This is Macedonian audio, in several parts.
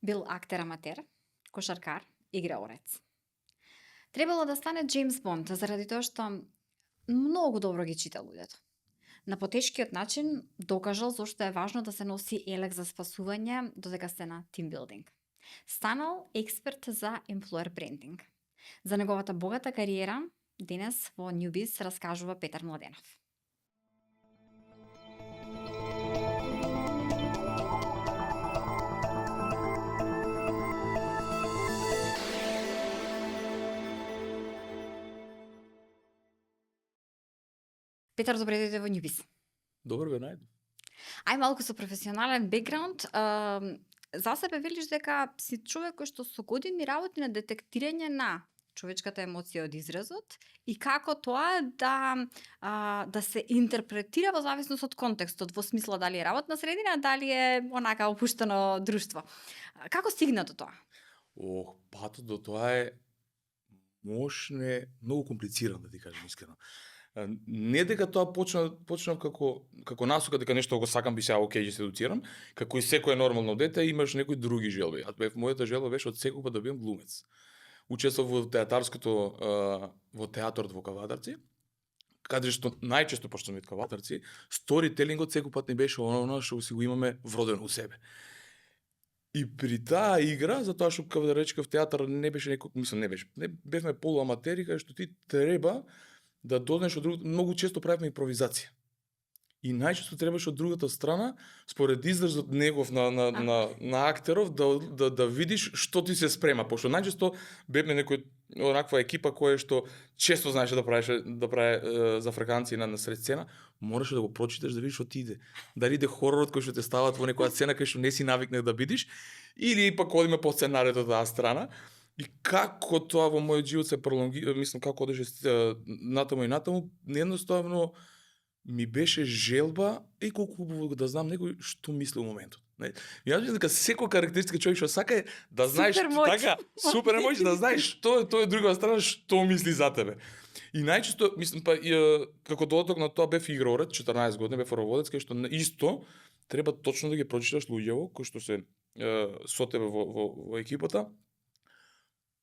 Бил актер аматер, кошаркар, играорец. Требало да стане Джеймс Бонд заради тоа што многу добро ги чита луѓето. На потешкиот начин докажал зошто е важно да се носи елек за спасување додека сте на тимбилдинг. Станал експерт за employer branding. За неговата богата кариера денес во Newbiz раскажува Петар Младенов. Петар, добре дојде во Newbiz. Добро ве најдов. Ај малку со професионален бекграунд. За себе велиш дека си човек кој што со години работи на детектирање на човечката емоција од изразот и како тоа да се интерпретира во зависност од контекстот, во смисла дали е работна средина, дали е онака опуштено друштво. Како стигна до тоа? Патот до тоа е многу комплициран, да ти кажам искрено. Не дека тоа почнав како насока дека нешто го сакам, би сега окей, ќе се едуцирам, како и секое нормално дете имаш некои други желби. Мојата желба беше од секогаш да бидам глумец. Учествував во театарското во театарот во Кавадарци, каде што најчесто пошто сме Кавадарци, сторителингот секој пат не беше оно што си го имаме вродено у себе. И при таа игра, затоа што како да речкав театар не беше бевме полуаматери, каде што ти треба да дознеш од другото, многу често правевме импровизација. И најчесто требаше од другата страна, според изразот негов на актеров, да видиш што ти се спрема, пошто најчесто бевме некој онаква екипа која што често знаеше да прави за фраканци на сред сцена, мораше да го прочиташ да видиш што ти иде. Дали иде хоророт кој што те стават во некоја сцена кај што не си навикнал да видиш, или пак одиме по сценариото од таа страна. И како тоа во мојот живот се пролонгира, како одеше натаму и натаму, едноставно ми беше желба и колку да знам некој што мисли во моментот. Јас мислам дека секој карактеристика човек што сака е да знаеш супер моќ да знаеш што е другата страна што мисли за тебе. И најчесто како додаток на тоа бев играорец, 14 години бев роводец, кај што исто треба точно да ги прочиташ луѓето кои што се со тебе во екипата,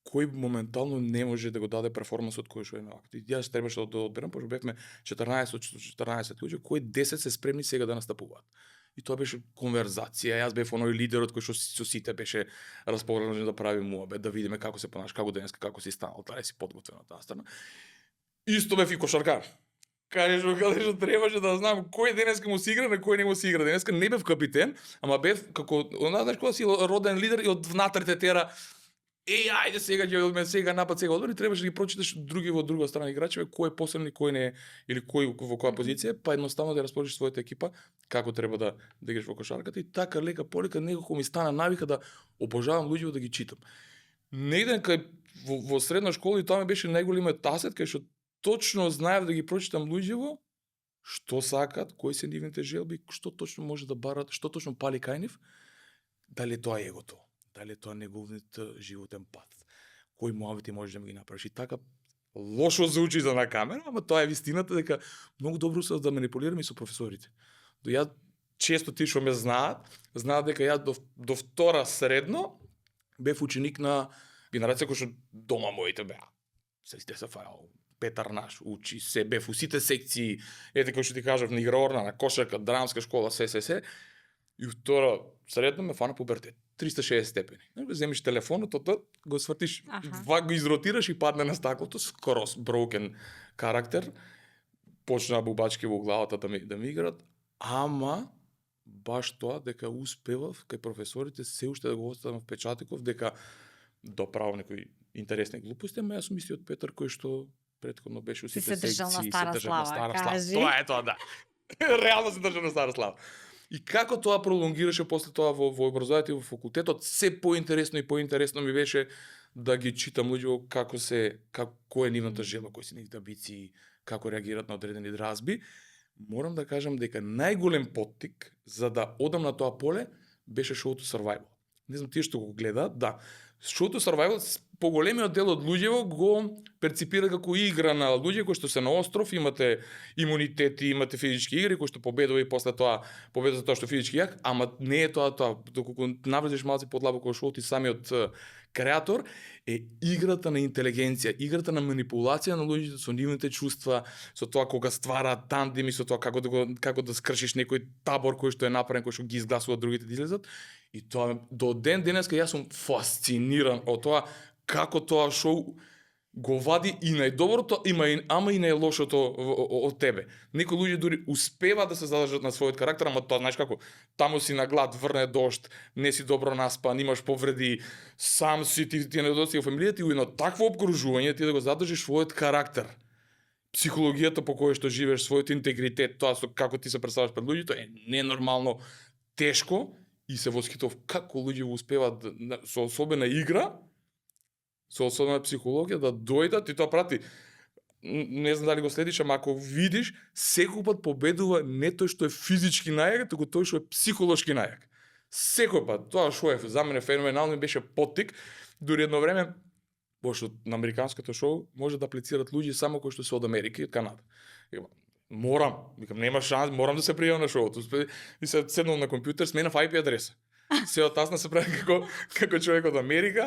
кој моментално не може да го даде перформансот кој што е на акт. Јас требаше да одберам, пошто бевме 14 луѓе, кои 10 се спремни сега да настапуваат. И тоа беше конверзација. Јас бев оној лидерот кој што со сите беше расположен да прави муабет, да видиме како се понаш, како денеска, како си станал, дали си подготвен на таа страна. Исто бев и кошаркар. Каде што требаше да знам кој денеска му си игра, на кој не му си игра. Денеска не бев капитен, ама бев како, знаеш кога си роден лидер и од внатре те тера ајде сега ќе одиме, сега напад, сега одбор, и требаше да ги прочиташ други во друга страна играчеве, кој е посилен и кој не е, или кој во која позиција, па едноставно да расположиш својата екипа како треба да играш во кошарката, и така лека полека некако ми стана навика да обожавам луѓето да ги читам. Негде кај во средна школа и тоа ми беше најголемиот асет, кај што точно знаев да ги прочитам луѓето, што сакат, кои се нивните желби, што точно може да барат, што точно пали кај нив, дали тоа е егото, дали тоа неговниот животен пат, кои муабети можеш да ми ги направиш. И така лошо звучи за на камера, ама тоа е вистината дека многу добро се да манипулирам и со професорите. Ја често ти што ме знаат дека ја до втора средно бев ученик на генерација кој што дома моите беа. Се фајал Петар наш учи се, бев у сите секции, ете кој што ти кажав, на играорна, на кошарка, драмска школа, се. И втора средно ме фана пубертет. 360 степени. Земиш телефонот, го свртиш, го изротираш и падне на стаклото, скоро broken карактер. Почна бубачки во главата да ми играт, ама баш тоа дека успевав кај професорите се уште да го оставам впечатоков дека доправо некои интересни глупости, ама јас сум истиот Петар кој што претходно беше у сите секции, се држал на стара слава, кажи. Тоа е тоа, да. Реално се држал на стара слава. И како тоа пролонгираше после тоа во образованието и во факултетот, се поинтересно и поинтересно ми беше да ги читам луѓето кој е нивната желба, кои се нивните амбиции, како реагираат на одредени дразби. Морам да кажам дека најголем поттик за да одам на тоа поле беше шоуто Survival. не знам тие што го гледаат, да. Шоуто Survival поголемиот дел од луѓето го перципира како игра на луѓе кои што се на остров, имате имунитети, имате физички игри кои што победува и после тоа победува тоа што физички јак, ама не е тоа. Доколку навлезеш малку подлабоко во шоуто и самиот креатор е играта на интелигенција, играта на манипулација на луѓето со нивните чувства, со тоа кога ствараат тандеми, со тоа како да скршиш некој табор кој што е направен, кој што ги изгласува другите да излезат. И тоа до ден денеска јас сум фасциниран од тоа како тоа шоу го вади и најдоброто, ама и најлошото од тебе. Некои луѓе дури успеваат да се задржат на својот карактер, ама тоа знаеш како, таму си на глад, врне дожд, не си добро наспан, имаш повреди, сам си ти недостига фамилијата и уедно такво обкружување ти да го задржиш својот карактер. Психологијата по која што живееш, својот интегритет, тоа со како ти се представаш пред луѓето е ненормално тешко и се восхитов како луѓе успеваат со особена игра, со особена психологија да дојдат и тоа прати. Не знам дали го следиш, ама ако видиш, секој пат победува не тој што е физички најак, туку тој што е психолошки најак. Секој пат. Тоа шоу е за мене феноменално и беше поттик. Дури едно време, пошто на американското шоу може да аплицираат луѓе само кои што се од Америка и од Канада. Викам, нема шанс, морам да се пријавам на шоуто. И се седнал на компјутер, сменав IP адреса. Се од тасна се прави како човек од Америка,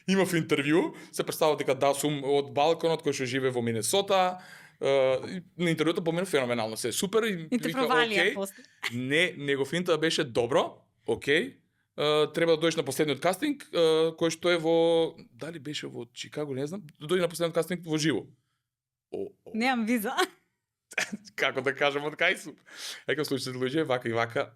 имав интервју, се представува дека да сум од балконот кој што живее во Минесота. На интервјуто поминав феноменално, се супер и те провалија после. Не го финта беше добро, окей. Треба да дојдеш на последниот кастинг, кој што е во дали беше во Чикаго, не знам, дојде на последниот кастинг во живо. Немам виза. Како да кажам од кај сум. Екам случајот луѓе вака и вака.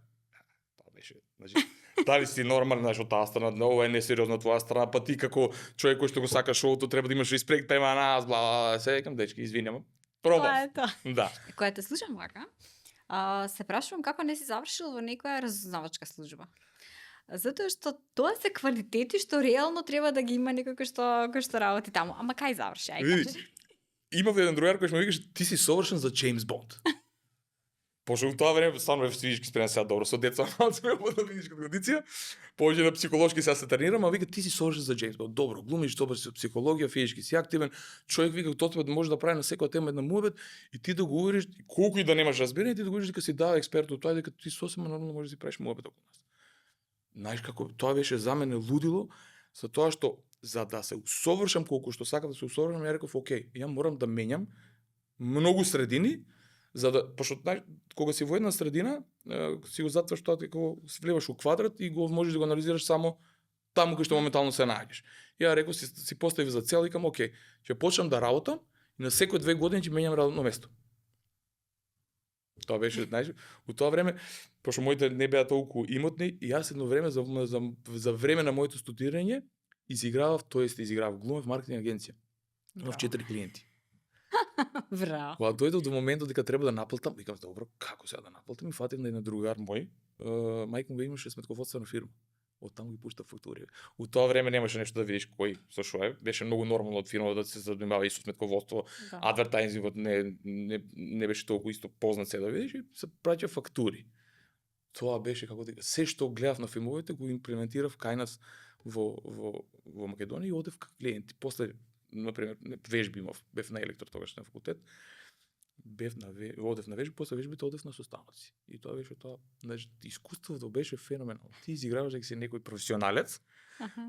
Тоа беше, значи, дали си нормален, знаеш, од таа страна, ова е несериозно од твоја страна, па ти како човек кој што го сака шоуто треба да имаш респект према нас, бла, се екам дечки, извинувам. Пробам. Тоа е тоа. Да. Кога те слушам вака, се прашувам како не си завршил во некоја разузнавачка служба. Затоа што тоа се квалитети што реално треба да ги има некој кој што работи таму. Ама кај заврши? Ај кажи. Имав еден другар кој што ми викаше ти си совршен за Джеймс Бонд. Пошто во тоа време станува физички спремен сега добро со деца, малку сме во физичка кондиција. Повеќе на психолошки сега се тренирам, а вика ти си совршен за Джеймс Бонд. Добро, глумиш, добро си психологија, физички си активен. Човек вика тоа може да прави на секоја тема една муабет и ти да го увериш колку и да немаш разбирање, ти да го увериш дека си дава експерт од тоа дека ти сосема нормално можеш да си правиш муабет околу нас. Знаеш како тоа беше за мене лудило, за тоа што за да се усовршам колку што сакам да се усовршам, ја реков окей, ја морам да менјам многу средини, за да пошто кога си во една средина, си го затвараш тоа како влеваш у квадрат и го можеш да го анализираш само таму кај што моментално се наоѓаш. Ја реков си поставив за цел и викам окей, ќе почнам да работам и на секој 2 години ќе менјам работно место. Тоа беше, знаеш, во тоа време, пошто моите не беа толку имотни, и јас едно време за време на моето студирање изигравав глумев маркетинг агенција. Имав 4 клиенти. Браво. Кога дојдов до моментот дека треба да наплатам, викам добро, како сега да наплатам и фатив на еден другар мој, мајка му имаше сметководствена фирма. Од таму ги пушта фактури. У тоа време немаше нешто да видиш кој со што е, беше многу нормално од фирма да се занимава и со сметководство, Да. адвертајзингот не беше толку исто познат се да видиш и се праќа фактури. Тоа беше како дека се што гледав на филмовите го имплементирав кај нас во Македонија и одев кај клиенти. После, например, вежби имав, бев на електро тогаш на факултет. Одев на вежби, после вежбите одев на состаноци. И тоа беше тоа, значи искуството беше феноменално. Ти изиграваш дека си некој професионалец,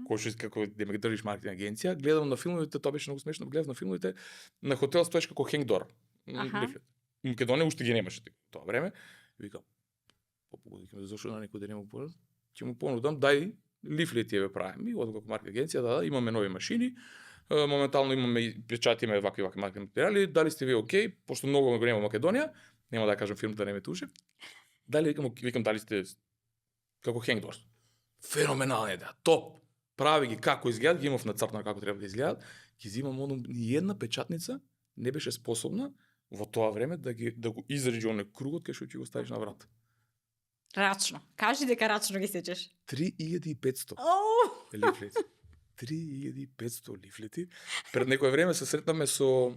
кој што како да ме држиш маркетинг агенција, гледам на филмовите, тоа беше многу смешно, гледав на филмовите на хотел стоеш како хенгдор. Македонија уште ги немаше тоа време. Викам, викам зашо на некој да нема пораз, ќе му понудам дај лифлети ја правиме и одам како маркетинг агенција, да, имаме нови машини. Моментално имаме печати, имаме вакви маркетинг материјали, дали сте ви окей, пошто многу го нема Македонија, нема да кажам фирмата не ме туше. Дали викам дали сте како хенгдор. Феноменална идеја, топ. Прави ги како изгледат, ги имав нацртано како треба да изгледат, ги земам ни една печатница не беше способна во тоа време да го изреди оној кругот кај што ќе го ставиш на врата. Рачно. Кажи дека рачно ги сечеш. 3500 Оу! лифлети. 3500 лифлети. Пред некое време се сретнаме со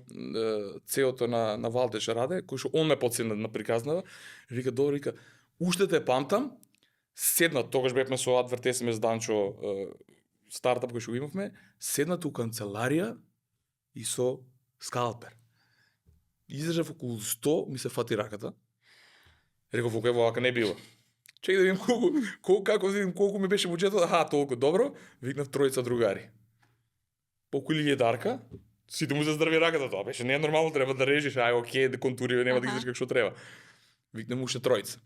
цеото на Валдеш Раде, кој што он ме потсина на приказнава. Вика, добро, вика, уште те памтам, седнат, тогаш бевме со Advertisement Данчо, стартап кој што го имавме, седнат у канцеларија и со скалпер. Издржав околу 100, ми се фати раката. Реков, окей, вака не било. Чекај да видим како видим колку ми беше буџетот, толку добро, викнав тројца другари. Полку ли дарка, сите му заздрави раката, тоа беше не е нормално, треба да режиш, окей, да контури, нема да ги што треба. Викнам уште тројца.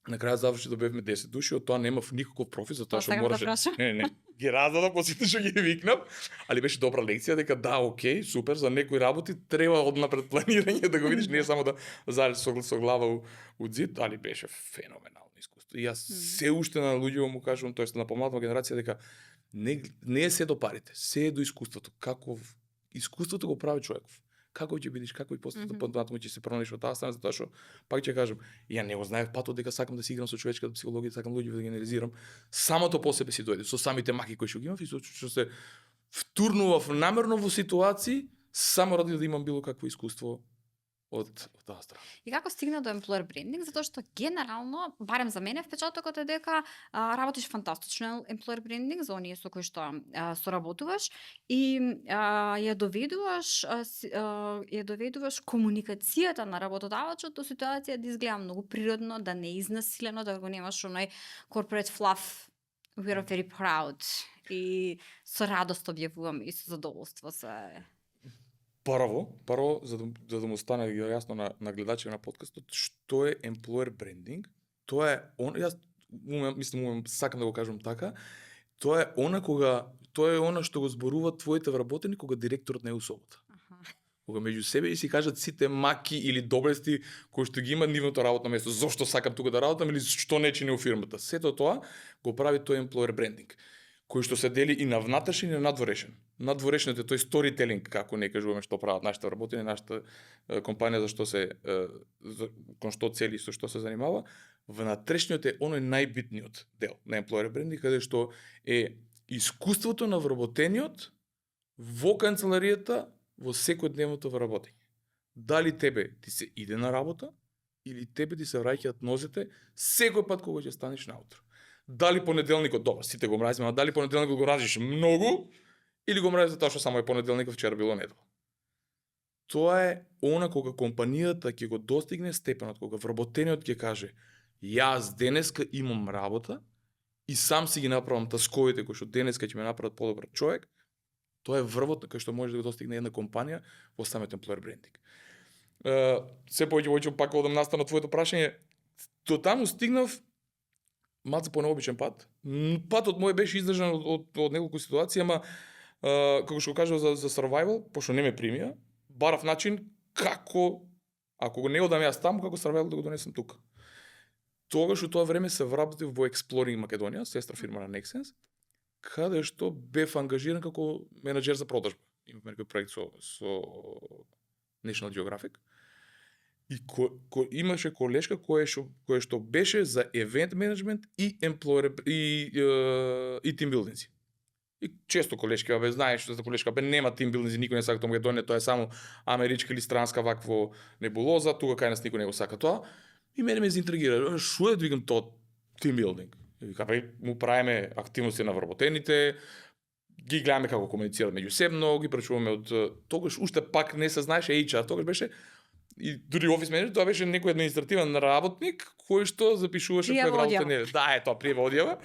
На крај заврши да бевме 10 души, од тоа немав никаков профит, затоа што мораше. Не, ги раздадов по сите што ги викнав, али беше добра лекција дека да, окей, супер, за некои работи треба однапред планирање да го видиш, не само да залез со глава у зид, али беше феноменално искуство. И јас се уште на луѓето му кажувам, тоест на помладата генерација дека не е се до парите, се е до искуството. Како искуството го прави човеков. Како ќе бидеш, како и после понатаму ќе се пронајдеш во таа страна, затоа што пак ќе кажам, ја не го знаев патот дека сакам да си играм со човечката психологија, сакам луѓе да генерализирам. Самото по себе си дојде со самите маки кои што ги имав и што се втурнував намерно во ситуации само ради да имам било какво искуство од таа страна. И како стигна до employer branding, затоа што генерално, барем за мене, впечатокот е дека работиш фантастично employer branding за оние со кои што соработуваш и ја доведуваш комуникацијата на работодавачот до ситуација да изгледа многу природно, да не е изнасилено, да го немаш оној corporate fluff, we are very proud и со радост објавувам и со задоволство се. Прво, за да му стане јасно на гледачите на подкастот, што е employer branding, тоа е јас сакам да го кажам така, тоа е она што го зборуваат твоите вработени кога директорот не е у собата. Кога меѓу себе и си кажат сите маки или доблести кои што ги има нивното работно место, зошто сакам тука да работам или што не чини у фирмата. Сето тоа го прави тој employer branding, кој што се дели и на внатрешен и на надворешен. Надворешниот е тој storytelling, како не кажуваме што прават нашите работени, нашата компанија за што кон што цели, со што се занимава. Внатрешниот е оној најбитниот дел на employer branding, каде што е искуството на вработениот во канцеларијата во секојдневното вработење. Дали тебе ти се иде на работа или тебе ти се враќаат нозете секој пат кога ќе станеш наутро. Дали понеделникот, добро, сите го мразиме, дали понеделникот го мразиш многу или го мразиш затоа што само е понеделникот, вчера било недела. Тоа е она кога компанијата ќе го достигне степенот, кога вработениот ќе каже јас денеска имам работа и сам си ги направам тасковите кои што денеска ќе ме направат подобар човек, тоа е врвот кај што може да го достигне една компанија во самиот employer branding. Се повеќе пак одам настана твоето прашање, до таму стигнав малце по необичен пат. Патот мој беше издржан од неколку ситуации, ама како што кажав за survival, пошто не ме примија, барав начин како, ако го не одам јас таму, како survival да го донесам тука. Тогаш у тоа време се вработив во Exploring Македонија, сестра фирма на Nexense, каде што бев ангажиран како менаџер за продажба. Имавме некој проект со National Geographic. И имаше колешка која што беше за event management и employer и team building. И често колешки, знаеш што за колешка, нема team building, никој не сака тоа Македонија, тоа е само америчка или странска вакво небулоза, тука кај нас никој не го сака тоа. И мене ме заинтригира, што е викам тоа team building? И вика, му правиме активности на вработените, ги гледаме како комуницираат меѓусебно, ги прачуваме од тогаш уште пак не се знаеше HR, тогаш беше и дури офис менеджер, тоа беше некој административен работник кој што запишуваше кој работење. Да, е тоа пријава одјава.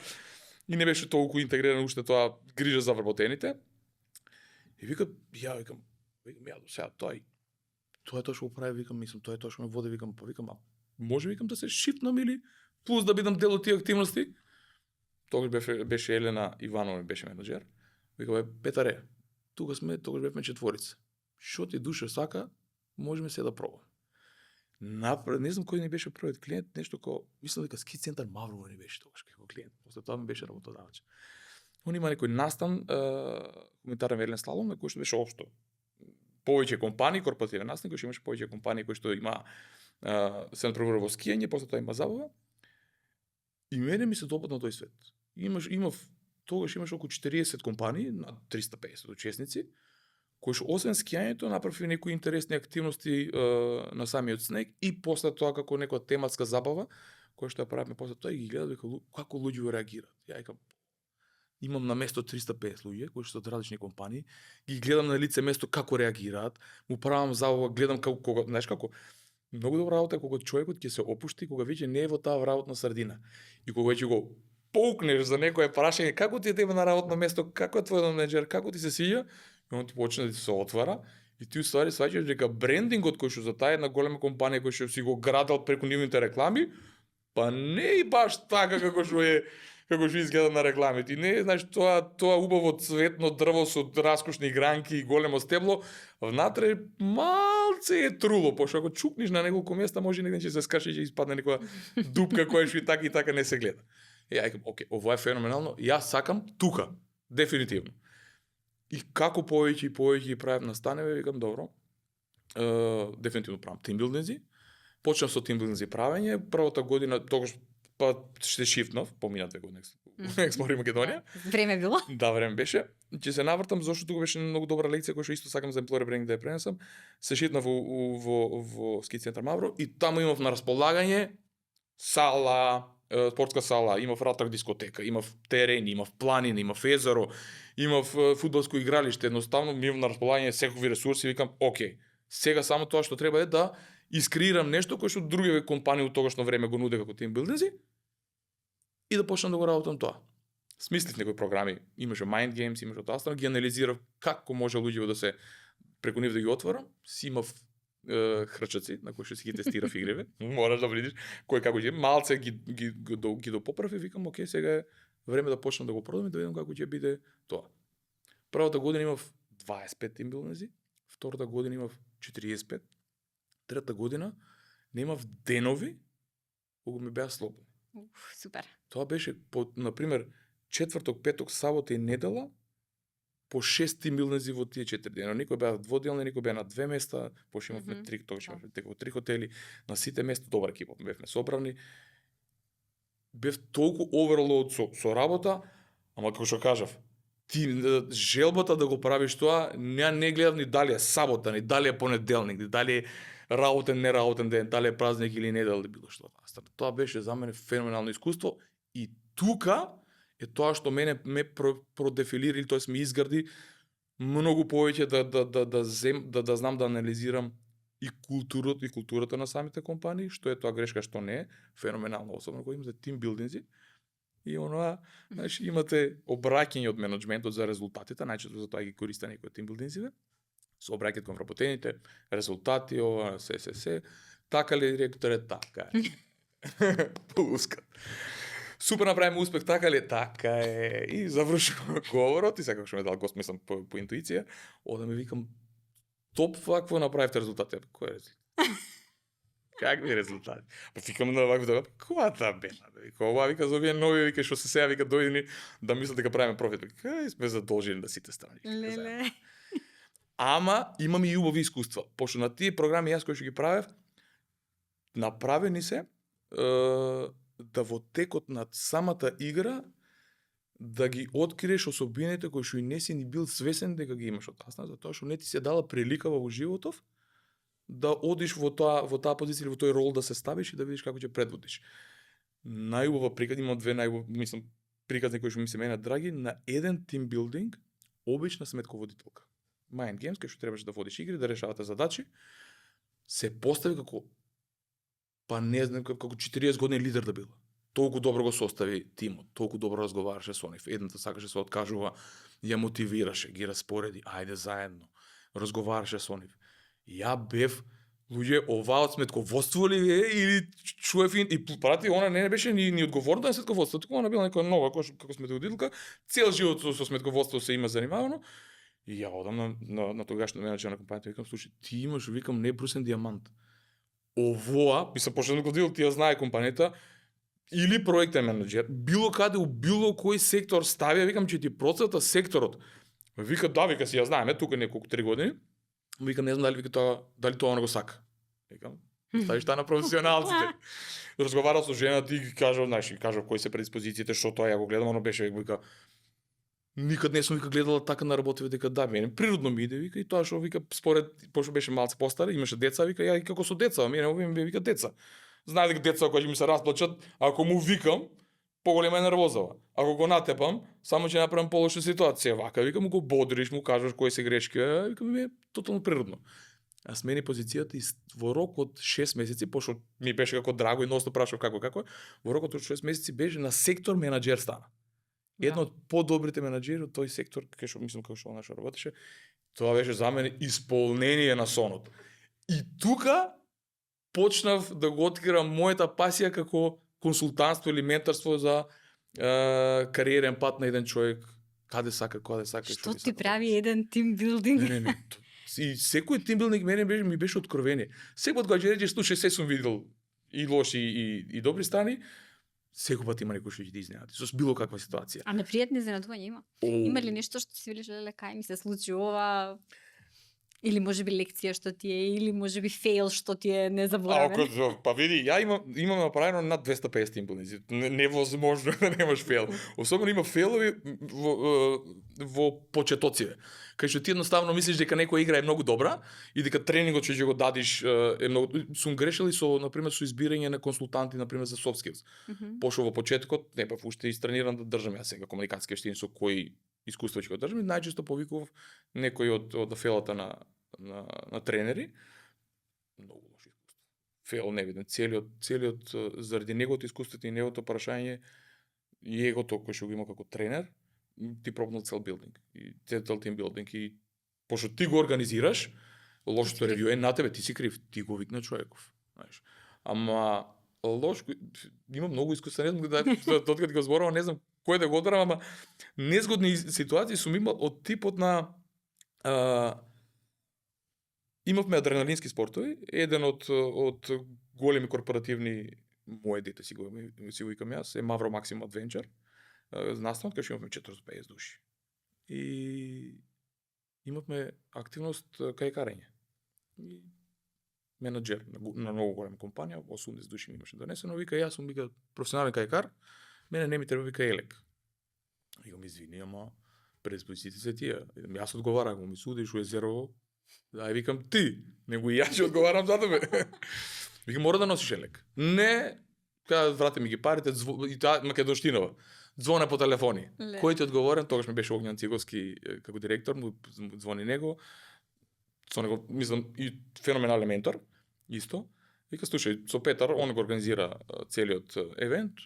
И не беше толку интегрирано уште тоа грижа за вработените. И викам, ја до сега тоа е тоа што го прави, викам, мислам, тоа е тоа што ме води, викам, може викам да се шифнам или плюс да бидам дел од тие активности. Тогаш беше Елена Иванова, беше менеджер. Викам, Петаре, тогаш бевме четворица. Што ти душа сака, можеме се да пробаме. Не знам кој не беше првиот клиент, нешто како, мислам дека Ски центар Маврово не беше тогаш како клиент. После тоа ми беше работодавач. Он има некој настан, коментарен велен слалом, на кој што беше општо повеќе компании, корпоративен настан, кој што имаше повеќе компании кои што има се натпреварува во скијање, после тоа има забава. И мене ми се допадна тој свет. Тогаш имаш околу 40 компании, над 350 учесници, кои што освен скијањето направи некои интересни активности на самиот снег и после тоа како некоја тематска забава, кои што ја правиме после тоа и ги гледам вика како луѓе реагираат. Ја викам имам на место 350 луѓе кои што од различни компании, ги гледам на лице место како реагираат, му правам забава, гледам како знаеш како многу добра работа е кога човекот ќе се опушти, кога веќе не е во таа работна средина. И кога веќе го поукнеш за некое прашање како ти е тебе на работно место, како е твојот менеџер, како ти се свиѓа, и он ти почне да ти се отвара. И ти уствари сваќаш дека брендингот кој што за таа една голема компанија кој што си го градел преку нивните реклами, па не е баш така како што изгледа на рекламите. И не е, знаеш, тоа убаво цветно дрво со раскошни гранки и големо стебло, внатре малце е труло, пошто ако чукниш на неколку места може негде ќе се скаши и ќе испадне некоја дупка која што и така не се гледа. Ја викам, окей, ова е феноменално, јас сакам тука, дефинитивно. И како повеќе и повеќе ги правам настанеме, викам, добро, дефинитивно правам тимбилдинзи. Почнав со тимбилдинзи правење, првата година, тогаш па ще шифнав, помина 2 години Експлори Македонија. Време било? Да, време беше. Ќе се навртам зашто тука беше многу добра лекција која што исто сакам за employer branding да ја пренесам. Се шитнав во ски центар Мавро и таму имав на располагање сала, спортска сала, имав ратак дискотека, имав терени, имав планина, имав езеро, имав фудбалско игралиште, едноставно ми имав на располагање секој ресурси, викам, окей, сега само тоа што треба е да искреирам нешто кое што други компании од тогашно време го нуде како тимбилдинзи и да почнам да го работам тоа. Смислив некои програми, имаше Mind Games, имаше тоа, ги анализирав како може луѓе да се преку нив да ги отворам, си имав хрчаци на кои што си ги тестирав игриве, мораш да видиш кој како ќе малце ги допоправи, викам, окей, сега е време да почнам да го продам и да видам како ќе биде тоа. Првата година имав 25 тимбилдинзи, втората година имав 45, трета година немав денови кога ми беа слободни. Супер. Тоа беше, например, четврток, петок, сабота и недела, по 6 тимбилдинзи во тие 4 дена. Никој беа дводелни, никој беа на 2 места, пошто имавме 3, тогаш имавме 3 хотели, на сите места добар екипа, бевме собрани. Бев толку оверлоад со работа, ама како што кажав, ти желбата да го правиш тоа, не гледав ни дали е сабота, ни дали е понеделник, ни дали е работен, неработен ден, дали е празник или недела или било што. Тоа беше за мене феноменално искуство и тука е тоа што мене ме продефилира или тоест ми изгради многу повеќе да знам да анализирам и културата на самите компании, што е тоа грешка, што не е, феноменално, особено кога имате тимбилдинзи и оноа, значи имате обраќање од менеджментот за резултатите, најчесто за тоа ги користат некои тимбилдинзиве, со обраќање кон вработените, резултати, ова, се. Така ли директоре? Така е. Пускат. Супер направиме успех, така ли? Така е. И завршувам говорот и сега што ме дал гост, мислам по интуиција, ода ми викам, топ вакво направивте резултати. Кој е резултат? Какви резултати? Па викам на вакво тоа, која та бена? Вика, ова вика за овие нови, вика што се сега вика дојдени да мислат дека правиме профит. Кај сме задолжени да сите страни. Леле. Ама имам и убави искуства, пошто на тие програми јас кои што ги правев, направени се да во текот на самата игра да ги откриеш особините кои што и не си ни бил свесен дека ги имаш од тасна, затоа што не ти се дала прилика во животов да одиш во таа позиција или во тој рол да се ставиш и да видиш како ќе предводиш. Најубава приказ, имам две мислам приказни кои што ми се мене драги, на еден тимбилдинг обична сметководителка. Mind Games, кај што требаше да водиш игри, да решавате задачи, се постави како па не знам како 40 години лидер да била. Толку добро го состави тимот, толку добро разговараше со нив. Едната сакаше се откажува, ја мотивираше, ги распореди, ајде заедно. Разговараше со нив. Ја бев луѓе, ова од сметководство ли е или чуев и прати, она не беше ни одговорна на сметководство, туку она била некоја нова како сметководителка, цел живот со сметководство се има занимавано. И ја одам на тогашниот менеџер на компанијата и викам, слушај, ти имаш, викам, небрусен дијамант. Овоа, би се почнал годил, ти ја знае компанијата, или проектен менеџер, било каде, у било кој сектор ставија, викам, че ти процента секторот. Вика, да, вика, си ја знаеме, тука неколку 3 години. Викам, не знам дали тоа не го сака. Викам, ставиш таа на професионалците. Разговарал со жената и ги кажав, знаеш, кои се предиспозициите, што тоа ја го гледам, оно беше, вика, никад не сум гледала така на работи, дека да, мене природно ми иде, вика, и тоа што вика според пошто беше малце постар, имаше деца, вика, ја и како со деца, мене овие ми вика деца. знае дека деца кои ќе ми се расплачат, ако му викам, поголема е нервозава. Ако го натепам, само ќе направам полоша ситуација. Вака, викам, го бодриш, му кажеш кои се грешки, викам, ми е тотално природно. А смени позицијата и во рок од 6 месеци, пошто ми беше како драго и носто прашав како, во рок од 6 месеци беше на сектор менаџер стана. Едно од подобрите менаџери од тој сектор, кај што мислам како што нашо работеше, тоа беше за мене исполнение на сонот. И тука почнав да го откривам мојата пасија како консултантство или менторство за кариерен пат на еден човек, каде сака. Што ти прави еден тимбилдинг? Не. И секој тимбилдинг ми беше откровение. Секој пат кога ќе речеш, слушај, се сум видел и лоши и добри страни, секој пат има некој што ќе ти изненади со било каква ситуација. А непријатни изненадувања има? Има ли нешто што си велиш, леле, кај ми се случи ова? Или можеби лекција што ти е, или можеби фейл што ти е незаборавен? Па види, ја имам направено над 250 импланти. Невозможно да немаш фейл. Особено има фейлови во почетоците. Кај што ти едноставно мислиш дека некоја игра е многу добра и дека тренингот што ќе го дадиш е многу. Сум грешил и со, например, со избирање на консултанти, например, за soft skills. Пошто во почетокот не бев уште истрениран да држам ја сега комуникацијски вештини со кои искуство ќе го држам и најчесто повикував некој од фелата на тренери. Многу лошо искуство. Фел невиден. Целиот заради неговото искуство и неговото прашање и егото кој што го има како тренер, ти пропнал цел билдинг. И цел тим билдинг и пошто ти го организираш, лошото ревју е на тебе, ти си крив, ти го викна човеков, знаеш. Ама лош има многу искуство, не знам откако го зборувам, не знам кој да го одберам, ама незгодни ситуации сум имал од типот на имавме адреналински спортови, еден од големи корпоративни мои дете си го викам јас, е Mavro Maximum Adventure. Настанот кај што имавме 450 души. И имавме активност кајкарење. И менаџер на многу голема компанија, 80 души ми имаше донесено, вика јас сум професионален кајкар, мене не ми треба вика елек. Викам извини, ама предиспозициите се тие. Јас одговарам, ми судиш у езерово. Да, викам ти, него и јас ќе одговарам за тебе. Викам мора да носиш елек. Не, кога врати ми ги парите, и таа македонштинова. Звоне по телефони. Кој ти одговорен, тогаш ми беше Огњан Циговски како директор, му звони него. Со него, мислам, и феноменален ментор, исто. Вика, слушај, со Петар, он го организира целиот евент,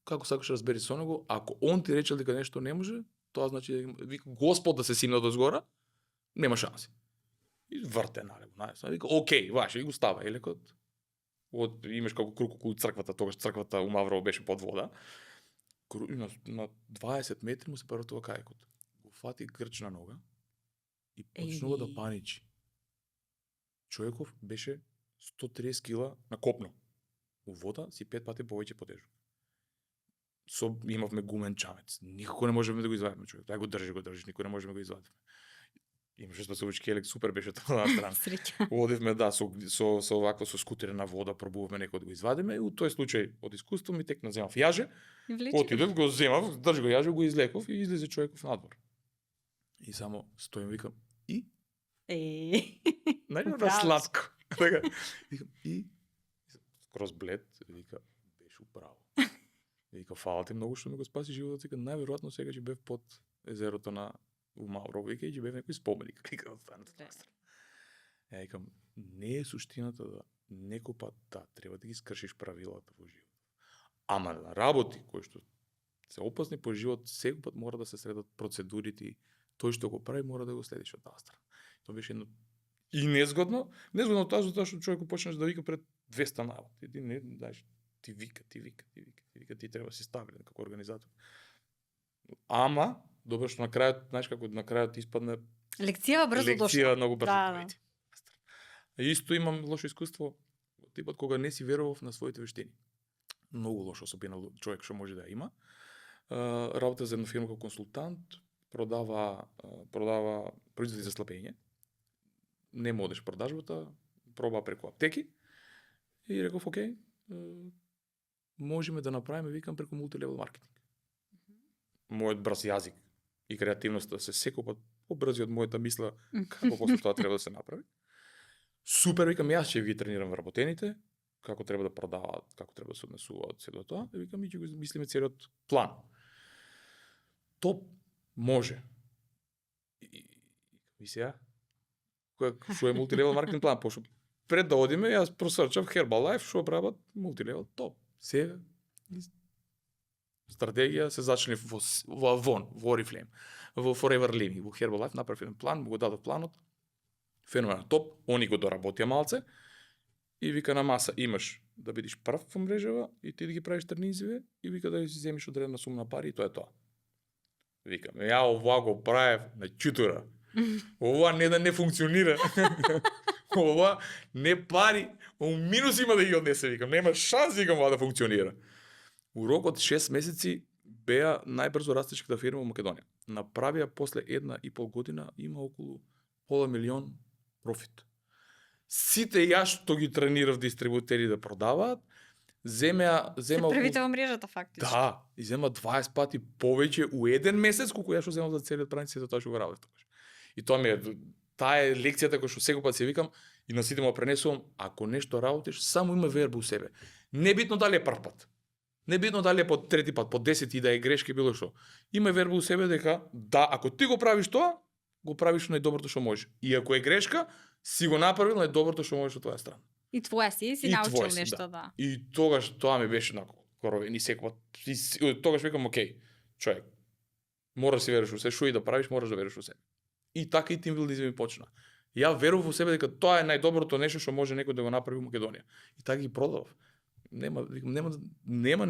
како сакаш разбери со него, ако он ти рече дека нешто не може, тоа значи, вика, Господ да се симна до згора, нема шанси. И врте на него, најсно. Вика, окей, ваше, и го става елекот. Имаш како круг околу црквата, тогаш црквата у Маврово беше под вода. На 20 метри му се првтува кајкот. Го фати грчна нога и почнува да паничи. Човеков беше 130 кила на копно. У вода си 5 пати повеќе потежок. Имавме гумен чамец. Никако не можеме да го извадиме човек. Тај го држиш, никој не можеме да го извадиме. Имаше спасувачки елек, супер беше тоа на страна. Одивме со овакво со скутер на вода, пробувавме некој да го извадиме и у тој случај од искуство ми текна земав јаже. Отидов, го земав, држи го јаже, го излеков и излезе човеков надвор. И само стоим, викам, и? Најно сладко. Така, викам, и? Скроз блед, вика, беше управо. Вика, фала ти многу што ми го спаси животот, вика, најверојатно сега ќе бев под езерото на у Маврово, вика, и ќе бев некој споменик. Вика, останете тоа страна. Викам, не е суштината да некој пат треба да ги скршиш правилата во живот. Ама на работи кои што се опасни по живот, секој пат мора да се следат процедурите и тој што го прави мора да го следиш од таа страна. Тоа беше едно и незгодно тоа затоа што човекот почнеш да вика пред 200 народ. Ти не знаеш, ти вика, ти треба да си стабилен како организатор. Ама добро што на крајот, знаеш како на крајот испадне лекција брзо дошла. Лекција многу брзо дојде. Исто имам лошо искуство типот кога не си верував на своите вештини. Многу лошо особина човек што може да има. Работа за една фирма како консултант, продава производи за слабење. Не модеш продажбата, проба преку аптеки и реков, окей, можеме да направиме, викам, преку мултилевел маркетинг. Мојот брз јазик и креативноста се секој пат побрзи од мојата мисла како после тоа треба да се направи. Супер, викам, јас ќе ви тренирам вработените, како треба да продаваат, како треба да се однесуваат, се до тоа, и викам, и ќе го измислиме целиот план. Топ, може. И сега, што е мултилевел маркетинг план, пошто пред да одиме, јас просрчав Herbalife, што прават мултилевел топ. Се стратегија се зачне во Oriflame, во Forever Living, во Herbalife направив еден план, му го дадов планот. Феноменален топ, они го доработија малце и вика на маса имаш да бидеш прв во мрежава и ти да ги правиш тренинзиве и вика да си земиш одредена сума на пари и тоа е тоа. Викам, ја ова го правев на чутура. Ова не да не функционира. Ова не пари, минус има да ги однесе, викам, нема шанс викам ова да функционира. У рок од 6 месеци беа најбрзо растечката фирма во Македонија. Направија после 1,5 година има околу $500,000 профит. Сите јас што ги тренирав дистрибутери да продаваат, земеа првите во мрежата фактично. Да, и зема 20 пати повеќе у еден месец колку јас што земав за целиот празник за тоа што го работев тогаш. И тоа ми е таа е лекцијата која што секој пат се викам и на сите му пренесувам, ако нешто работиш, само има верба у себе. Небитно дали е прв пат. Небитно дали е по трети пат, по 10 и да е грешки било што. Има верба у себе дека да, ако ти го правиш тоа, го правиш најдоброто што можеш. И ако е грешка, си го направил најдоброто што можеш од твоја страна. И твоја си научил нешто, да. И тогаш тоа ми беше нако коровени секој. Тогаш викам, окей, човек, мораш да си вериш во себе, што и да правиш, мораш да вериш во себе. И така и тимбилдинг ми почна. Ја верував во себе дека тоа е најдоброто нешто што може некој да го направи во Македонија. И така ги продавав. Нема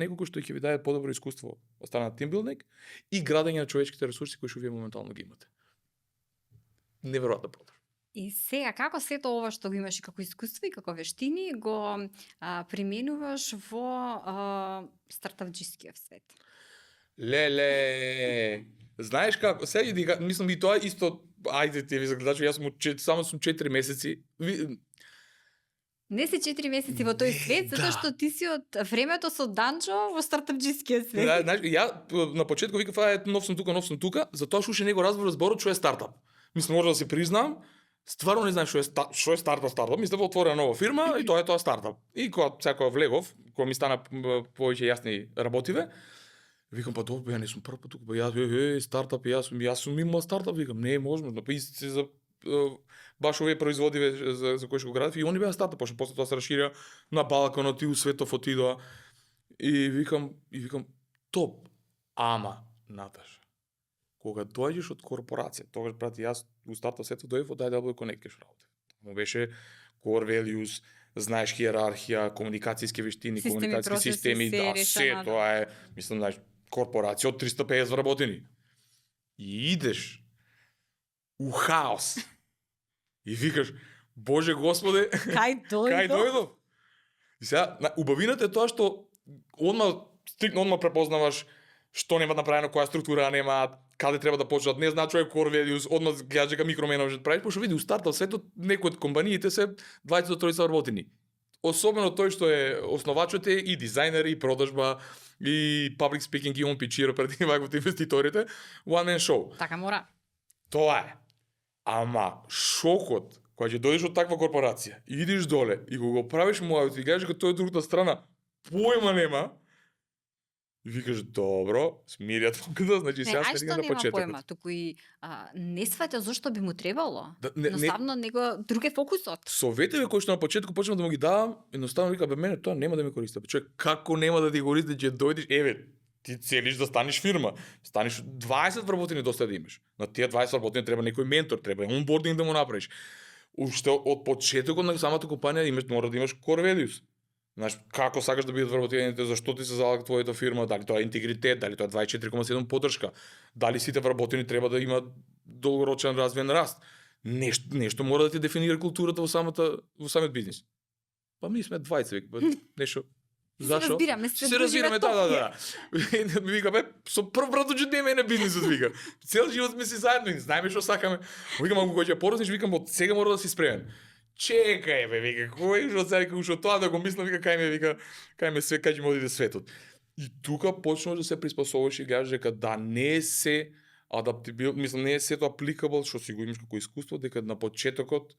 некој кој што ќе ви даде подобро искуство од страна на тимбилдинг и градење на човечките ресурси кои што вие моментално ги имате. Неверојатно продав. И сега, како сето ова што го имаш и како искуство и како вештини, го применуваш во стартапџискиот свет? Леле, знаеш како, сега мислам и тоа исто, ајде ти ви загледачи, јас само сум 4 месеци. Не си 4 месеци во тој свет, затоа што ти си од времето со Данчо во стартапџискиот свет. Да, знаеш, ја на почетку викав, нов сум тука, затоа што уште не го разборав зборот што е стартап. Мислам, може да се признам, стварно не знам што е стартап. Мислам, отворена нова фирма и тоа е стартап. И кога секоја влегов, кога ми стана повеќе јасни работиве, викам, па добро, ја не сум прв пат тука, па јас стартап, јас сум имал стартап, викам, не е можно, па се за баш овие производиве за кои што го градев и они беа стартап, пошто после тоа се расширија на Балканот и у светов отидоа. И викам, топ. Ама, Наташа, кога доаѓеш од корпорација, тогаш брати јас у стартап светот дојдов од IW Connect кеш работев. Му беше core values, знаеш хиерархија, комуникацијски вештини, комуникацијски системи, да, се тоа е, мислам, знаеш, корпорација од 350 вработени. И идеш у хаос. И викаш, Боже Господе, кај дојдов? И сега, убавината е тоа што одма препознаваш што нема направено, која структура нема, каде треба да почнат, не знае човек core values, одма гледаш дека микроменеджмент правиш, пошто види у стартап светот некои од компаниите се 20 до 30 вработени. Особено тој што е основачот е и дизајнери, и продажба, и public speaking, и он пичира пред инвеститорите, one man show. Така мора. Тоа е. Ама шокот кога ќе дојдеш од таква корпорација и идиш доле и кога го правиш мојот и кажеш дека тој од другата страна појма нема, и викаш добро, смирјат фоката, значи сега сме на почетокот. Не, појма, туку и не сваќа зошто би му требало. Едноставно него друг е фокусот. Советите кои што на почетку почнав да му ги давам, едноставно вика бе мене тоа нема да ме користи. Човек како нема да ти користи ќе дојдеш, еве, ти целиш да станеш фирма. Станеш 20 вработени доста да имаш. На тие 20 вработени треба некој ментор, треба онбординг да му направиш. Уште од почетокот на самата компанија мора да имаш core values. Знаеш, како сакаш да бидат вработените, зашто ти се залага твојата фирма, дали тоа е интегритет, дали тоа е 24,7 поддршка, дали сите вработени треба да имаат долгорочен развоен раст. Нешто мора да ти дефинира културата во самиот бизнис. Па ми сме 20, нешто. Зашо? Се разбираме, да. Ми вика, бе, со прв брат дојдеме на бизнисот, вика. Цел живот сме си заедно, знаеме што сакаме. Викам, ако го ќе поросниш, викам, од сега мора да си спремен. Чекај бе, вика, кој што сега ушо тоа да го мислам, вика, кај ме све, кај ќе му одиде светот. И тука почнуваш да се приспособуваш и гледаш дека да не се адаптибил, мислам не е сето applicable што си го имаш како искуство, дека на почетокот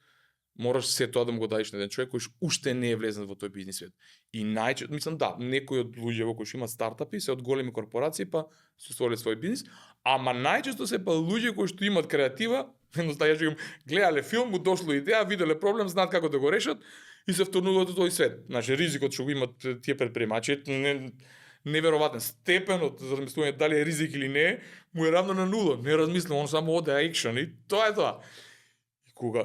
Мораш се тоа да му го дадеш на еден човек кој уште не е влезен во тој бизнис свет. И мислам да, некои од луѓе кои што имаат стартапи се од големи корпорации па се ствариле свој бизнис, ама најчесто се па луѓе кои што имаат креатива, едноставно ја гледале филм, му дошло идеја, виделе проблем, знаат како да го решат и се вторнуваат во тој свет. Значи ризикот што го имаат тие претприемачи неверојатен степенот за размислување дали е ризик или не, му е равно на нула. Не размислам, он само оде екшен и тоа е тоа.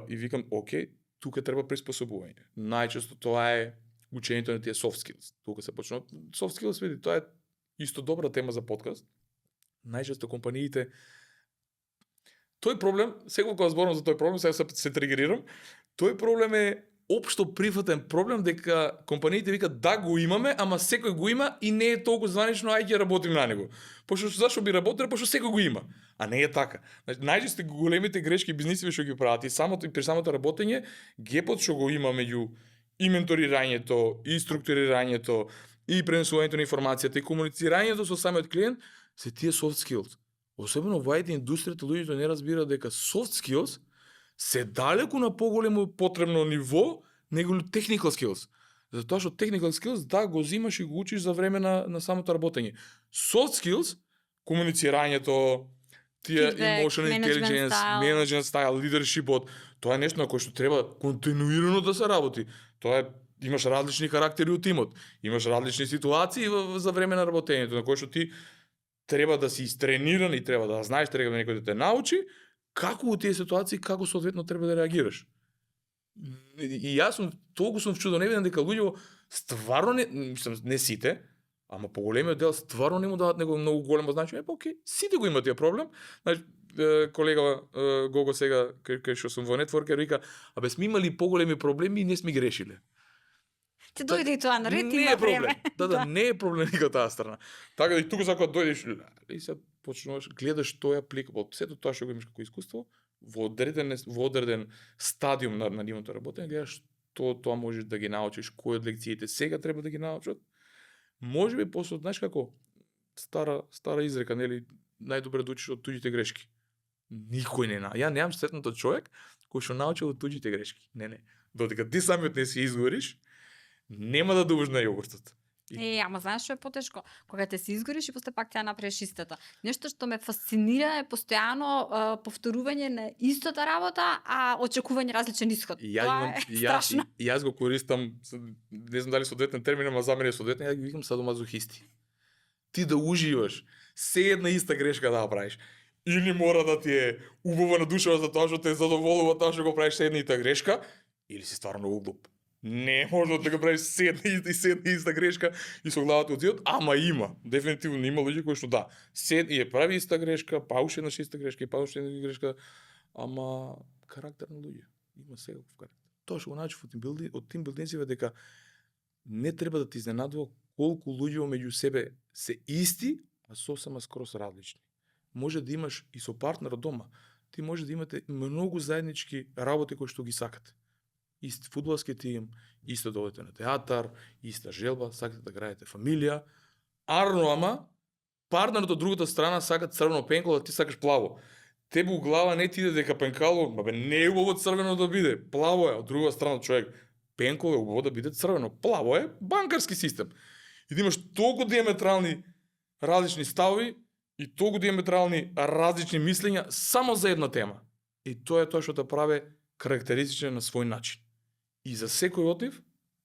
И викам, окей, тука треба приспособување. Најчесто тоа е учењето на тие soft skills. Тука се почнува soft skills, види, тоа е исто добра тема за подкаст. Најчесто компаниите тој проблем, секогаш кога зборам за тој проблем, сега се тригерирам, тој проблем е општо прифатен проблем дека компаниите викаат да го имаме, ама секој го има и не е толку званично, ајде ќе работим на него. Пошто зашо би работеле, пошто секој го има. А не е така. Значи, најчесто големите грешки бизнисови што ги прават и при самото работење, гепот што го има меѓу и менторирањето, и структурирањето, и пренесувањето на информацијата, и комуницирањето со самиот клиент, се тие soft skills. Особено во IT индустријата луѓето не разбираат дека soft skills се далеку на поголемо потребно ниво него technical skills. Затоа што technical skills да го земаш и го учиш за време на самото работење. Soft skills, комуницирањето, тие emotional intelligence, management style, leadership, тоа е нешто на кое што треба континуирано да се работи. Тоа е, имаш различни карактери од тимот, имаш различни ситуации за време на работењето, на кое што ти треба да си истрениран и треба да знаеш, треба некој да те научи како во тие ситуации, како соодветно треба да реагираш. И јас сум толку вчуден, не видам дека луѓе стварно не сите, ама поголемиот дел стварно не му дават него многу големо значење. Окей, сите го имаат тие проблем. Значи, колега Гого сега кај што сум во нетворкер вика, абе сме имали поголеми проблеми и не сме ги решиле. Ти дојде и тоа на ред, има време. Да, не е проблем никако таа страна. Така да и тука кога дојдеш и се почнуваш гледаш што е applicable. Сето тоа што го имаш како искуство во одреден стадиум на нивното работење, гледаш тоа можеш да ги научиш, кои од лекциите сега треба да ги научат. Можеби после, знаеш како стара изрека, нели, најдобре да учиш од туѓите грешки. Никој не ја немам сретното човек кој што научил од туѓите грешки. Не. Додека ти самиот не си изгориш, нема да дуваш на јогуртот. Ама знаеш што е потешко? Кога те се изгориш и после пак ќе ја направиш истата. Нешто што ме фасцинира е постојано повторување на истата работа, а очекување различен исход. Тоа е страшно. Јас го користам, не знам дали соодветен термин, ама за мене е соодветен, ја ги викам садомазохисти. Ти да уживаш се една иста грешка да ја правиш. Или мора да ти е убава на душава за тоа што те задоволува тоа што го правиш се една грешка, или си стварно многу глуп. Не може да го правиш се една иста грешка и со главата одзивот, ама има. Дефинитивно има луѓе кои што да, се и е прави иста грешка, па уште една иста грешка и па уште една грешка, ама карактер на луѓе. Има секаков карактер. Тоа што го научив од тимбилдинците дека не треба да ти изненадува колку луѓе меѓу себе се исти, а сосема скрос различни. Може да имаш и со партнер од дома, ти може да имате многу заеднички работи кои што ги сакате. Ист фудбалски тим, исто да одите на театар, иста желба, сакате да градите фамилија, ама партнерот од другата страна сака црвено пенкало, а ти сакаш плаво. Тебе у глава не ти иде дека пенкало, не е убаво црвено да биде, плаво е. Од друга страна човек, пенкало е убаво да биде црвено, плаво е банкарски систем. И да имаш толку диаметрални различни ставови и толку диаметрални различни мислења само за една тема. И тоа е тоа што те прави карактеристичен на свој начин. И за секој од нив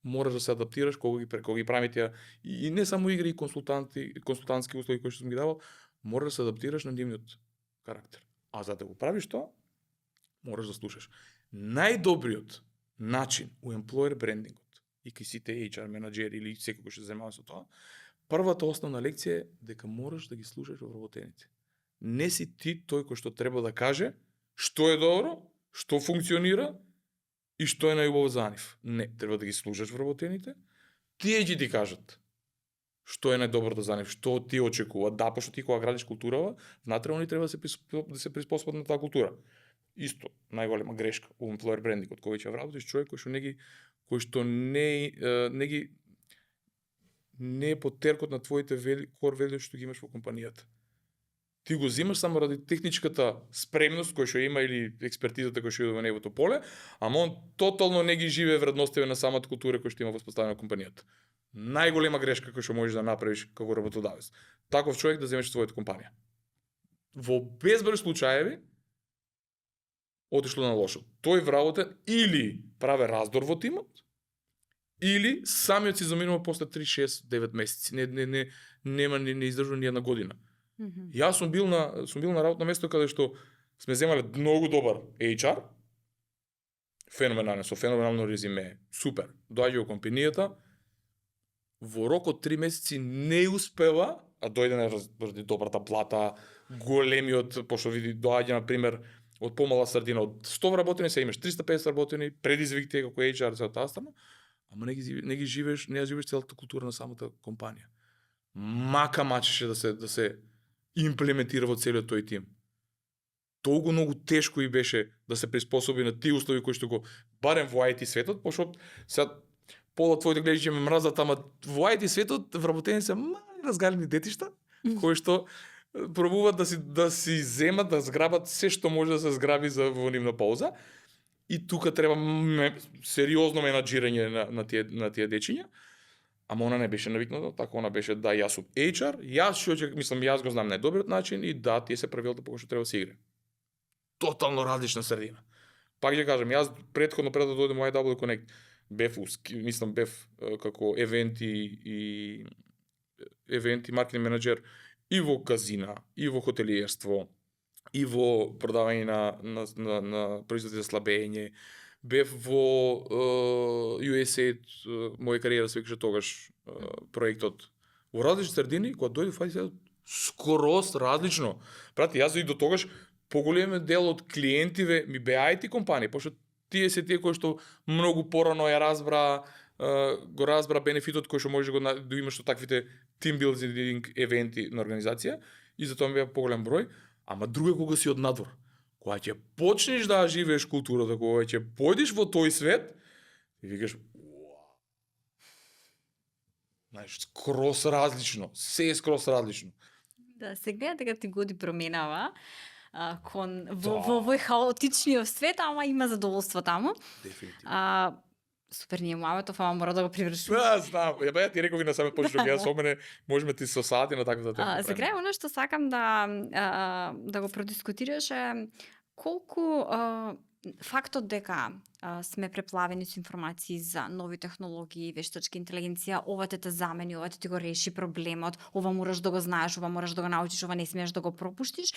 мораш да се адаптираш кога ги прави тие и не само игри и консултантски услуги кои што сум ги давал, мораш да се адаптираш на нивниот карактер. А за да го правиш тоа, мораш да слушаш. Најдобриот начин у employer брендингот и кај сите HR менаџери или секој кој што се занимава со тоа, првата основна лекција е дека мораш да ги слушаш вработените. Не си ти тој кој што треба да каже што е добро, што функционира и што е најубаво за нив. Не, треба да ги слушаш вработените, тие ќе ти кажат што е најдобро за нив, што ти очекува. Да, пошто ти кога градиш културава, внатре они треба да се приспособат на таа култура. Исто, најголема грешка у employer брендингот, кој ќе вработиш човек кој што не е под теркот на твоите core values што ги имаш во компанијата. Ти го земаш само ради техничката спремност која што има или експертизата која што има во неговото поле, ама он тотално не ги живее вредностите на самата култура која што има воспоставена компанијата. Најголема грешка која што можеш да направиш како работодавец. Таков човек да земеш својата компанија. Во безброј случаеви отишло на лошо. Тој вработен или праве раздор во тимот, или самиот си заминува после 3, 6, 9 месеци. Не издржува ни една година. Јас сум бил на работно место каде што сме земале многу добар HR, феноменален, со феноменално резиме, супер. Доаѓа во компанијата, во рок од 3 месеци не успева, а дојде ради добрата плата, големиот, пошто види, доаѓа, на пример, од помала средина, од 100 работени, се имаш 350 работени, предизвиките како HR за таа страна, ама не ги живееш целата култура на самата компанија. Мака мачеше да се имплементира во целиот тој тим. Толку многу тешко и беше да се приспособи на тие услови кои што го барем во IT светот, пошто сега пола твоите гледачи ме мразат, ама во IT светот вработени се мали разгалени детишта кои што пробуваат да си земат, да зграбат се што може да се зграби за во нивна полза. И тука треба сериозно менаџирање на тие дечиња. Ама она не беше навикната, така она беше да јас сум HR, јас го знам најдобриот начин и да тие се правилата по кои што треба да се игра. Тотално различна средина. Пак ќе кажам, јас претходно пред да дојдем во IW Connect бев како евенти маркетинг менаџер и во казина, и во хотелиерство, и во продавање на производи за слабење. Бев во USA, моја кариера се викаше тогаш проектот. Во различни средини, кога дојде во IT, скороз различно. Прати, јас и до тогаш поголемиот дел од клиентиве ми беа IT компании, пошто тие кои што многу порано го разбра бенефитот кој што можеш да имаш со таквите team building евенти на организација и затоа ми беа поголем број, ама друго е кога си од надвор. Кога ќе почнеш да живееш културата, кога ќе појдеш во тој свет, и викаш, знаеш, скроз различно, се е скроз различно. Да, се гледа дека ти годи променава во овој хаотичниот свет, ама има задоволство таму. Дефинитивно. Супер ни е муаветов, ама мора да го привршим. Знам, ја ти реков и на самиот почеток, јас со мене можеме ти со сати на таква тема. За крај, оно што сакам да го продискутираш е колку фактот дека сме преплавени со информации за нови технологии, вештачка интелигенција, ова те замени, ова ти го реши проблемот, ова мораш да го знаеш, ова мораш да го научиш, ова не смееш да го пропуштиш,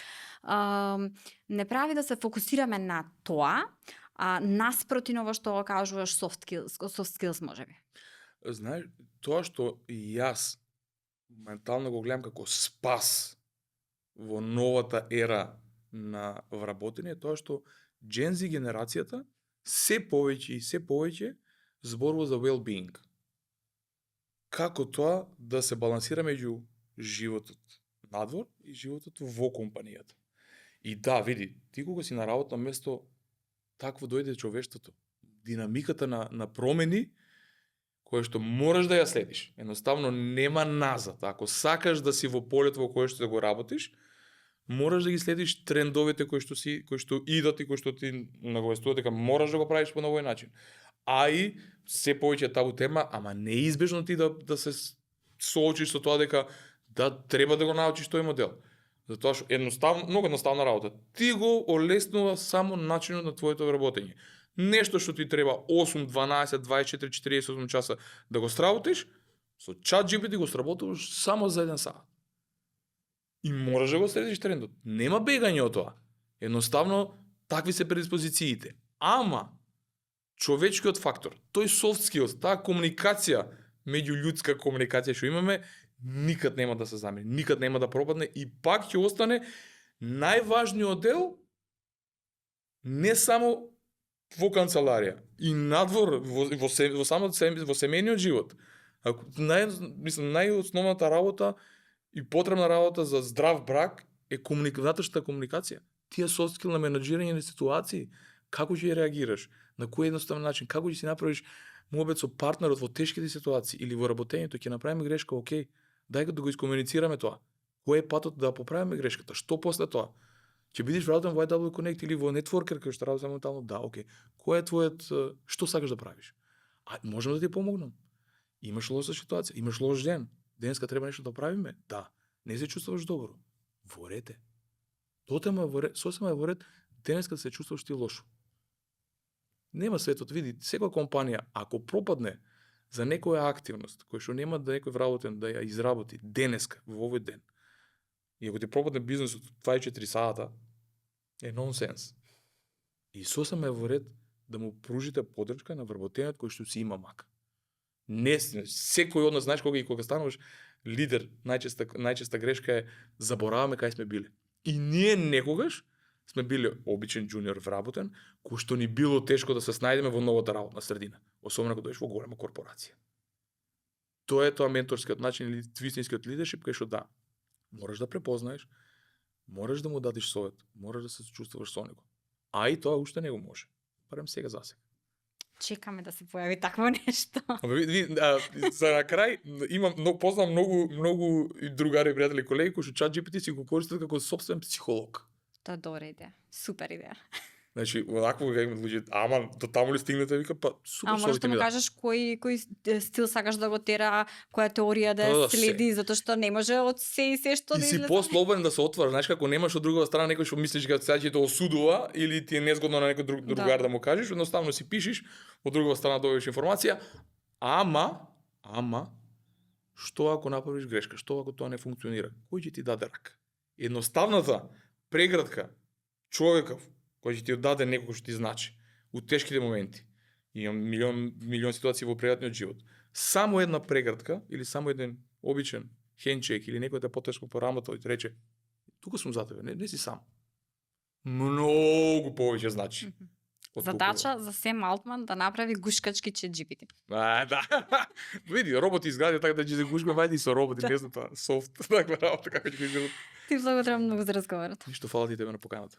не прави да се фокусираме на тоа, наспроти на ова што го кажуваш soft skills можеби. Знаеш, тоа што јас ментално го гледам како спас во новата ера на вработење е тоа што Gen Z генерацијата се повеќе зборува за well-being. Како тоа да се балансира меѓу животот надвор и животот во компанијата. И да, види, ти кога си на работно место, такво дојде човештвото. Динамиката на промени, која што можеш да ја следиш. Едноставно нема назад. Ако сакаш да си во полето во кое што да го работиш, мораш да ги следиш трендовите кои што идат и кои што ти наговестуваат дека мораш да го правиш по новој начин. А и се повеќе табу тема, ама неизбежно ти да се соочиш со тоа дека да треба да го научиш тој модел. Затоа што многу едноставна работа. Ти го олеснува само начинот на твоето вработење. Нешто што ти треба 8, 12, 24, 48 часа да го сработиш, со ChatGPT го сработуваш само за 1 сат. И мораш да го следиш трендот. Нема бегање од тоа. Едноставно, такви се предиспозициите. Ама, човечкиот фактор, тој soft skills, таа комуникација, меѓулюдска комуникација што имаме, никад нема да се замени, никад нема да пропадне и пак ќе остане најважниот дел не само во канцеларија, и надвор во семејниот живот. Најосновната работа и потребна работа за здрав брак е внатрешната комуникација. Тие soft skill на менаџирање на ситуации, како ќе реагираш, на кој едноставен начин, како ќе си направиш муабет со партнерот во тешките ситуации или во работењето, ќе направиме грешка, окей, дај да го искомуницираме тоа. Кој е патот да поправиме грешката? Што после тоа? Ќе бидеш вработен во IW Connect или во Networker кај што работам моментално? Да, окей. Кој е твојот, што сакаш да правиш? А можам да ти помогнам. Имаш лоша ситуација, имаш лош ден. Денеска треба нешто да правиме? Да. Не се чувствуваш добро. Во ред е. Тотема е во ред, сосема е во ред, денеска се чувствуваш ти лошо. Нема светот, види, секоја компанија, ако пропадне за некоја активност, кој што нема да некој вработен да ја изработи денеска, во овој ден, и ако ти пропадне бизнесот 24 сата, е нонсенс. И сосема е во ред да му пружите поддршка на вработениот кој што си има мак. Не, секој од нас, знаеш, кога стануваш лидер, најчеста грешка е забораваме кај сме биле. И ние некогаш сме биле обичен джуниор вработен, кој што ни било тешко да се снајдеме во новата работна средина, особено кога дојдеш во голема корпорација. Тоа е тоа менторскиот начин или вистинскиот лидершип, кај што да, мораш да препознаеш, мораш да му дадеш совет, мораш да се чувствуваш со него. А и тоа уште не го може. Барем сега за сега. Чекаме да се појави такво нешто. За на крај познам многу другари, пријатели, колеги кои што ChatGPT си го користат како сопствен психолог. Тоа е добра идеја. Супер идеја. Значи, одакво кога имат луѓе, ама до таму ли стигнете, вика, па супер. А можеш да му кажеш кој стил сакаш да го тера, која теорија да ја следи, затоа што не може од се и се што да да излезе. И си послободен да се отвараш, знаеш, како немаш од другава страна некој што мислиш дека сега ќе те осудува или ти е незгодно на некој другар да му кажеш, едноставно си пишеш, од другава страна добиваш информација, ама што ако направиш грешка, што ако тоа не функционира, кој ќе ти даде рака? Едноставната преградка човеков кој ќе ти даде некој што ти значи у тешките моменти. Имам милион ситуации во пријатниот живот. Само една преградка или само еден обичен хендшейк или некој те потешко порамота и ти рече тука сум за тебе, не си сам. Многу повеќе значи. Задача за Сем Алтман да направи гушкачки ChatGPT. Да. Види, роботи изградија така да ќе се гушкаме, вајде и со роботи, не знам тоа, софт, таква работа како ќе го изградат. Ти благодарам многу за разговорот. Ништо, фала ти тебе на поканата.